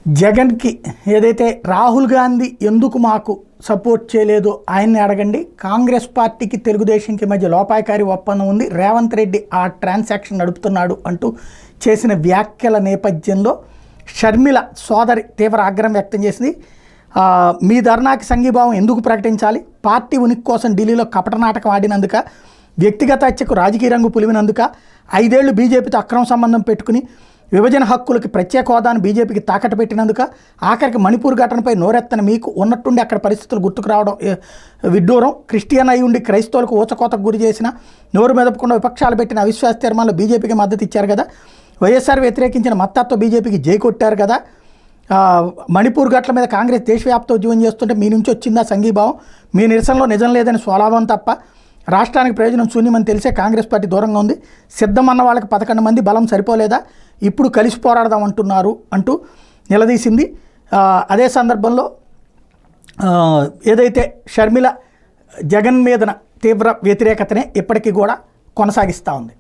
జగన్కి ఏదైతే రాహుల్ గాంధీ ఎందుకు మాకు సపోర్ట్ చేయలేదో ఆయన్ని అడగండి. కాంగ్రెస్ పార్టీకి తెలుగుదేశంకి మధ్య లోపాయకారి ఒప్పందం ఉంది, రేవంత్ రెడ్డి ఆ ట్రాన్సాక్షన్ నడుపుతున్నాడు అంటూ చేసిన వ్యాఖ్యల నేపథ్యంలో షర్మిల సోదరి తీవ్ర ఆగ్రహం వ్యక్తం చేసింది. మీ ధర్నాకి సంఘీభావం ఎందుకు ప్రకటించాలి? పార్టీ ఉనికి కోసం ఢిల్లీలో కపట నాటకం ఆడినందుక, వ్యక్తిగత హత్యకు రాజకీయ రంగు పులిమినందుక, 5 ఏళ్లు బీజేపీతో అక్రమ సంబంధం పెట్టుకుని విభజన హక్కులకి ప్రత్యేక హోదాను బీజేపీకి తాకట్టు పెట్టినందుక, ఆఖరికి మణిపూర్ ఘటనపై నోరెత్తని మీకు ఉన్నట్టుండి అక్కడ పరిస్థితులు గుర్తుకు రావడం విడ్డూరం, క్రిస్టియన్ అయి ఉండి క్రైస్తవులకు ఊచకోతకు గురి చేసిన, నోరు మెదపకుండా విపక్షాలు పెట్టిన అవిశ్వాస తీర్మానంలో బీజేపీకి మద్దతు ఇచ్చారు కదా, వైఎస్ఆర్ వ్యతిరేకించిన మత్తత్వ బీజేపీకి జై కొట్టారు కదా, మణిపూర్ ఘటన మీద కాంగ్రెస్ దేశవ్యాప్త ఉద్యమం చేస్తుంటే మీ నుంచి వచ్చిందా సంఘీభావం? మీ నిరసనలో నిజం లేదని స్వలాభం తప్ప రాష్ట్రానికి ప్రయోజనం శూన్యమని తెలిసే కాంగ్రెస్ పార్టీ దూరంగా ఉంది. సిద్ధమన్న వాళ్ళకి 11 మంది బలం సరిపోలేదా? ఇప్పుడు కలిసి పోరాడదాం అంటున్నారు అంటూ నిలదీసింది. అదే సందర్భంలో ఏదైతే షర్మిల జగన్ మీదన తీవ్ర వ్యతిరేకతనే ఇప్పటికీ కూడా కొనసాగిస్తూ ఉంది.